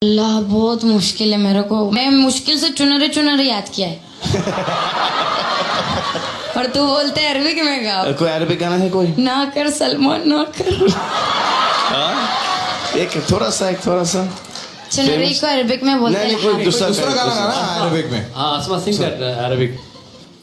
अल्लाह बहुत मुश्किल है मेरे को। मैं मुश्किल से चुनरे चुनरे याद किया है। और तू बोलते है अरबिक में गा। कोई अरबिक गाना है कोई? ना कर सलमान ना कर। एक थोड़ा सा चुनरी को अरबिक में बोलते हैं। कोई दूसरा गाना गाना अरबिक में। हाँ Asma sing that Arabic.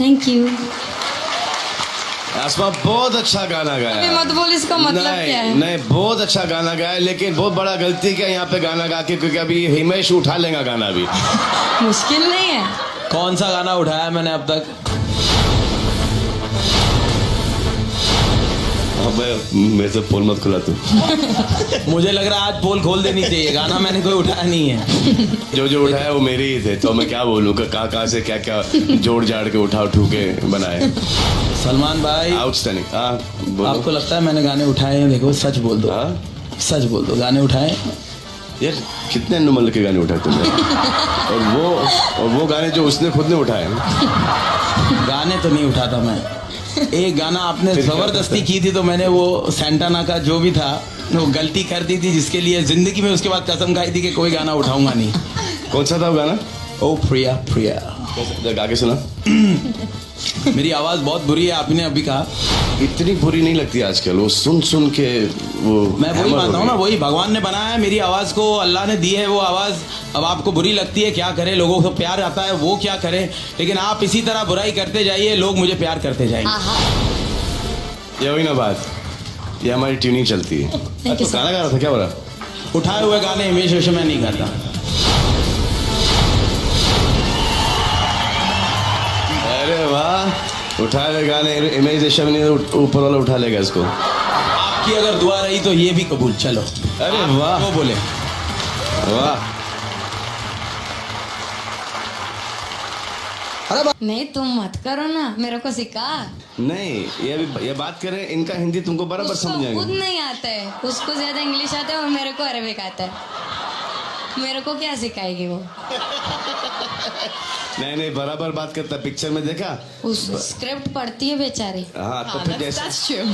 Thank you. Asma बहुत अच्छा गाना गाया। अभी मत बोल इसका मतलब क्या है। नहीं बहुत अच्छा गाना गाया, लेकिन बहुत बड़ा गलती क्या यहाँ पे गाना गा के, क्योंकि अभी हिमेश उठा लेगा गाना भी। मुश्किल नहीं है। कौन सा गाना उठाया मैंने अब तक? मेरे से पोल मत खुला तू। मुझे लग रहा है आज पोल खोल देनी चाहिए। गाना मैंने कोई उठाया नहीं है। जो जो उठाया वो मेरी ही थे, तो मैं क्या बोलूँ कहाँ से क्या क्या जोड़ जाड़ के उठा के बनाए। सलमान भाई आउटस्टैंडिंग। आपको लगता है मैंने गाने उठाए हैं? देखो सच बोल दो। सच बोल दो, गाने उठाए यार कितने नंबर के गाने उठाए तुमने? और वो गाने जो उसने खुद ने उठाए। गाने तो नहीं उठाता मैं। एक गाना आपने जबरदस्ती की थी तो मैंने वो सैंटाना का जो भी था वो गलती कर दी थी, जिसके लिए जिंदगी में उसके बाद कसम खाई थी कि कोई गाना उठाऊंगा नहीं। कौन सा था वो गाना? ओ प्रिया प्रिया। गा के सुना। मेरी आवाज बहुत बुरी है, आपने अभी कहा। इतनी बुरी नहीं लगती आजकल, वो सुन सुन के वो मैं वही मानता हूँ ना, वही भगवान ने बनाया है मेरी आवाज को, अल्लाह ने दी है वो आवाज। अब आपको बुरी लगती है, क्या करे, लोगों को प्यार आता है वो क्या करे, लेकिन आप इसी तरह बुराई करते जाइए, लोग मुझे प्यार करते जाएंगे। ये वही ना बात, ये हमारी ट्यूनिंग चलती है। तो गाना गा रहा था, क्या बोला? उठाए हुए गाने हमेशा वैसे मैं नहीं करता। अरे वाह, उठाए हुए गाने इमेज रेशम ने ऊपर वाला उठा लेगा इसको। आपकी अगर दुआ रही तो ये भी कबूल। चलो। अरे वाह, वो बोले वाह। नहीं तुम मत करो ना, मेरे को सिखा। नहीं ये बात करें, इनका हिंदी तुमको बराबर समझ खुद जाएगा। नहीं आता है, उसको ज्यादा इंग्लिश आता है और मेरे को अरबिक आता है। मेरे को क्या सिखाएगी वो? नहीं बराबर बात करता। पिक्चर में देखा, उस स्क्रिप्ट पढ़ती है बेचारी। हाँ तो फिर जैसे That's true.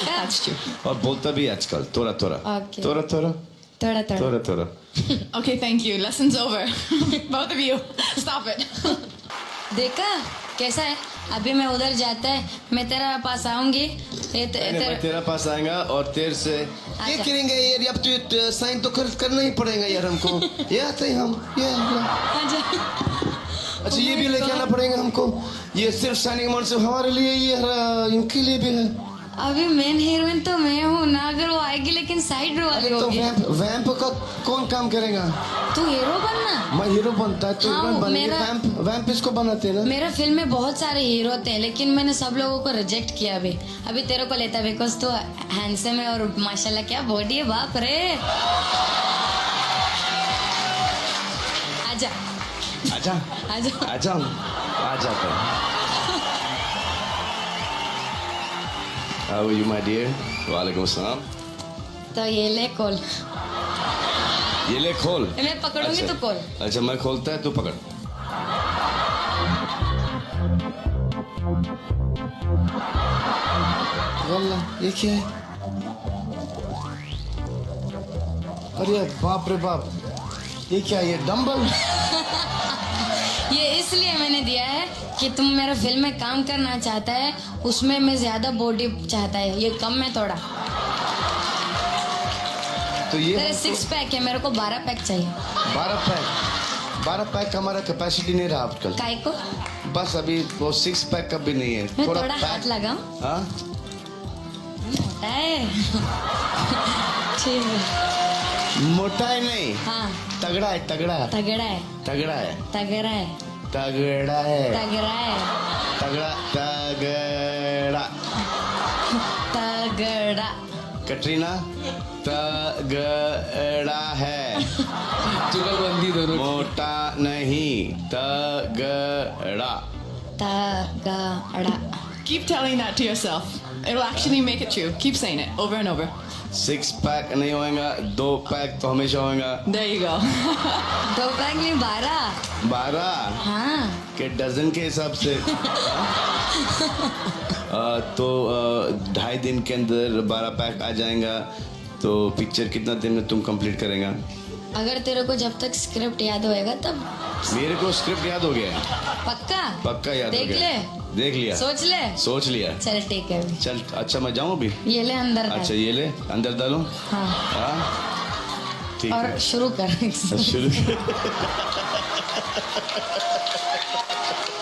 That's true. और बोलता भी आजकल थोड़ा थोड़ा Okay. थोड़ा थोड़ा थोड़ा थोड़ा। थोड़ा थोड़ा। Okay, thank you. Lesson's over. Both of you. Stop it. देखा कैसा है? अभी मैं उधर जाता है, मैं तेरा पास आऊंगी। मैं तेरा पास आएगा और तेरे से ये करेंगे यार। अब तो साइन तो करना ही पड़ेगा यार हमको। ये आते हैं हम ये। अच्छा ये भी लेके आना पड़ेगा हमको। ये सिर्फ साइनिंग अमाउंट से हमारे लिए, ये इनके लिए भी है। अभी मेन हीरोइन तो मैं हूँ ना, अगर वो आएगी लेकिन साइड रो वाली तो होगी। वैम्प का कौन काम करेगा? तू हीरो बनना। मैं हीरो बनता है तो वैम्प इसको बनाते हैं ना। मेरा फिल्म में बहुत सारे हीरो थे, लेकिन मैंने सब लोगों को रिजेक्ट किया। अभी तेरे को लेता बिकॉज तू हैंडसम है और माशाल्लाह क्या बॉडी है, बाप रे। आजा आजा आजा आजा आजा। How are you my dear? वालेकुम सलाम। तो ये ले कॉल। ये ले खोल। मैं पकड़ूंगी तो कॉल। अच्छा मैं खोलता है, तू पकड़। वल्ला ये क्या है? अरे बाप रे बाप, ये क्या है? ये डंबल? ये इसलिए मैंने दिया है कि तुम मेरा फिल्म में काम करना चाहता है, उसमें मैं ज्यादा बॉडी चाहता है, ये कम है थोड़ा। तो ये तेरे 6 पैक है, मेरे को 12 पैक चाहिए। 12 पैक का हमारा कैपेसिटी नहीं रहा आजकल। काय को? बस अभी वो 6 पैक का भी नहीं है। मैं थोड़ा हाथ लगाऊं? हाँ मोटा है। ठीक है। मोटा नहीं, हाँ तगड़ा है तगड़ा है तगड़ा है तगड़ा है तगड़ा है तगड़ा है तगड़ा है तगड़ा तगड़ा तगड़ा। कटरीना तगड़ा है। जुगलबंदी दोनों। मोटा नहीं, तगड़ा। तगड़ा। Keep telling that to yourself. It'll actually make it true. Keep saying it over and over. 6 pack नहीं होएगा, 2 पैक तो हमेशा होएगा। There you go. 2 पैक नहीं 12। 12 हाँ के डजन के हिसाब से। तो 2.5 दिन के अंदर 12 पैक आ जाएगा, तो पिक्चर कितना दिन में तुम कंप्लीट करेगा? अगर तेरे को जब तक स्क्रिप्ट याद होएगा तब। मेरे को स्क्रिप्ट याद हो गया है, पक्का? पक्का याद हो देख गया। ले, देख लिया, सोच लिया। चल ठीक है अभी। चल अच्छा मैं जाऊँ अभी? ये ले अंदर डाल। अच्छा ये ले अंदर डालूं? हाँ हाँ ठीक और है, शुरू कर। शुरू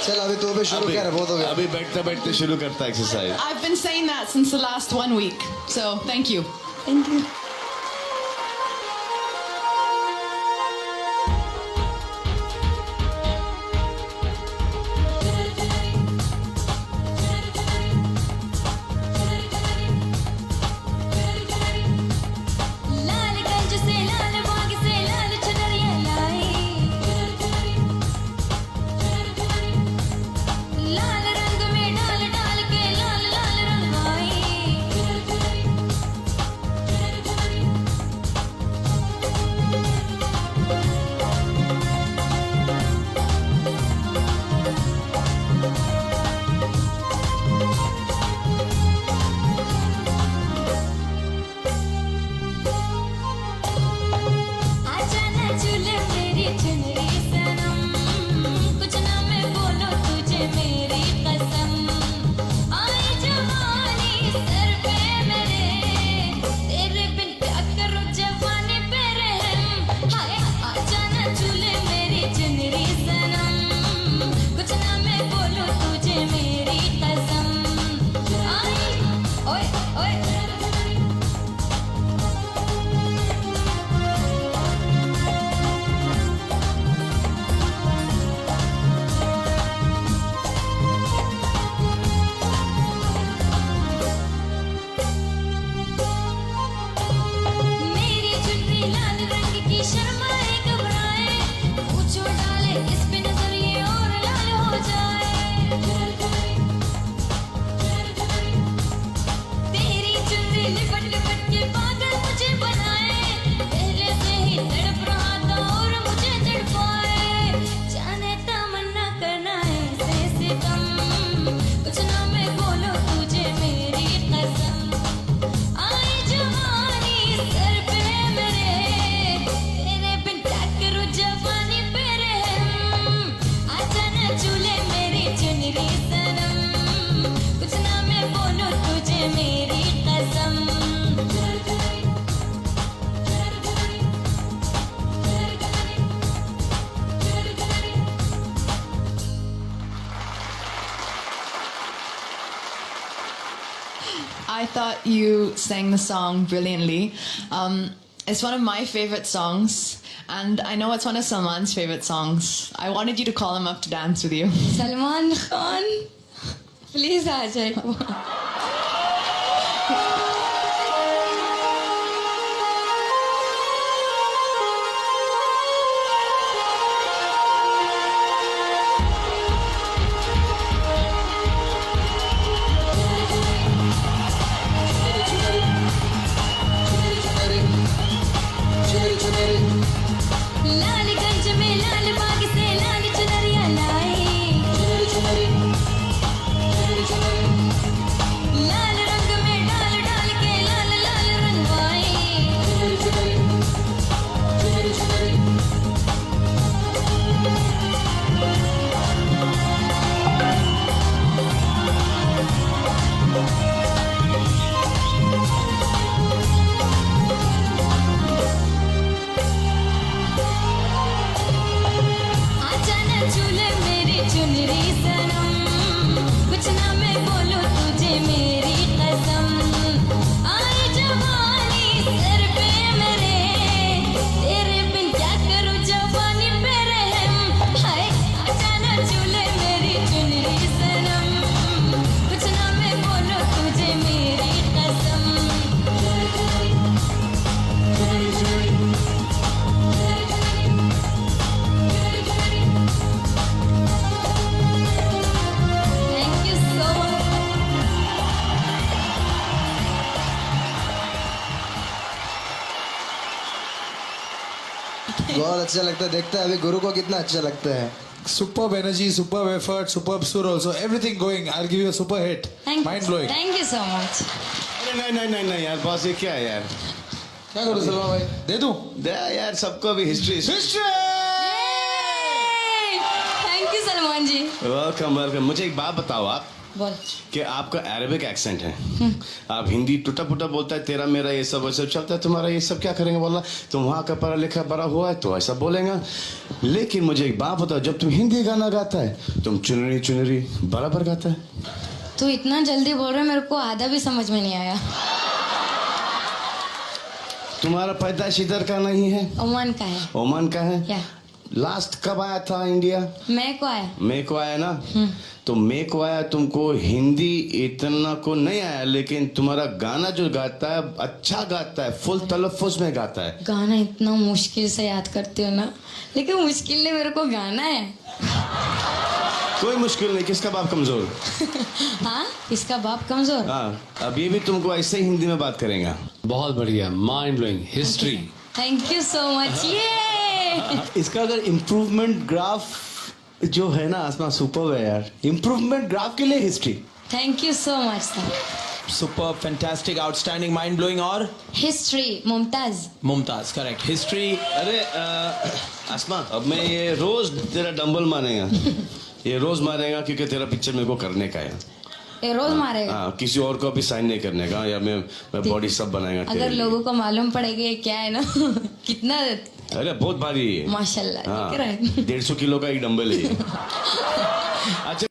चल अभी तो भी शुरू कर, बहुत हो गया। अभी बैठते बैठते शुरू करता exercise. I've been saying that since the last 1 week. So thank you. Thank you. Lalganj से लाल बाग से लाल चुनरिया लाई, लाल रंग में डाल डाल के लाल लाल रंगवाई। आजा ना झूले मेरी चुनरी सनम, कुछ ना मैं बोलो तुझे मेरी कसम। आई जवानी सर पे मेरे, तेरे बिन क्या करूं जवानी पे रहम। हाय आजा ना झूले मेरी चुनरी सनम, कुछ ना मैं बोलो तुझे मेरी कसम। आई ओए ओए मेरी चुन्नी लाल रंग की शर्माए घबराए, पूछो डाले इस पे नजर ये और लाल हो जाए। तेरी चुन्नी लिपट लिपट के पागल मुझे बनाए, पहले से ही तड़प रहा था और मुझे तड़पाए। जाने तमन्ना करना ऐसे सितम, कुछ ना मैं बोलो तुझे मेरी कसम। आई जवानी सर पे मेरे, तेरे बिन क्या करूं जवानी पे रहम। आजा ना झूले मेरी चुनरी सनम, कुछ ना मैं बोलूं तुझे मेरी कसम। I thought you sang the song brilliantly. It's one of my favorite songs, and I know it's one of Salman's favorite songs. I wanted you to call him up to dance with you. Salman Khan please आ जाए। लालगंज में लाल बाग से लाल चुनरिया लाई, बहुत अच्छा लगता है, देखता है अभी गुरु को कितना अच्छा लगता है. Superb energy, superb effort, superb sur also. Everything going. I'll give you a super hit. Mind blowing. Thank you so much. अरे नहीं यार बॉस, ये क्या है यार? क्या करूँ सलमान भाई? दे दूं? दे यार, सबको भी history. History! Thank you Salman ji. Welcome. मुझे एक बात बताओ आप, बोल. कि आपका अरेबिक एक्सेंट है, आप हिंदी टूटा फूटा बोलता है, तेरा मेरा ये सब वैसे चलता है, तुम्हारा ये सब क्या करेंगे? बोला तुम वहाँ का पढ़ा लिखा बड़ा हुआ है तो ऐसा बोलेगा. लेकिन मुझे एक बात बताओ, जब तुम हिंदी गाना गाता है तुम चुनरी चुनरी बराबर गाता है. तू इतना जल्दी बोल रहा है, मेरे को आधा भी समझ में नहीं आया. तुम्हारा पैदाइश इधर का नहीं है, ओमान का है. ओमान का है. या लास्ट कब आया था इंडिया? मैं को आया. मे को आया ना. तो मे को आया, तुमको हिंदी इतना को नहीं आया, लेकिन तुम्हारा गाना जो गाता है अच्छा गाता है, फुल तलफ्फुज में गाता है. गाना इतना मुश्किल से याद करती हो ना, लेकिन मुश्किल नहीं, मेरे को गाना है. कोई मुश्किल नहीं. किसका बाप कमजोर? हाँ, इसका बाप कमजोर. हाँ, अब ये भी तुमको ऐसे ही हिंदी में बात करेगा. बहुत बढ़िया, mind blowing history. Thank you so much. ये इसका अगर इम्प्रूवमेंट ग्राफ जो है ना आसमान, सुपर है यार. इम्प्रूवमेंट ग्राफ के लिए history. Thank you so much sir. Super, fantastic, outstanding, mind blowing. और history Mumtaz. Mumtaz, correct. History. अरे आसमा, अब मैं ये रोज तेरा डंबल मानेगा. ये रोज मारेगा क्योंकि तेरा पिक्चर मेरे को करने का है. ये रोज मारेगा. हाँ, किसी और को भी साइन नहीं करने का, या मैं बॉडी सब बनाएगा तेरे अगर लिए. लोगों को मालूम पड़ेगा ये क्या है ना कितना. अरे बहुत भारी है. माशाल्लाह. हाँ, दिख रहा है. 150 किलो का एक डंबल है ये. अच्छा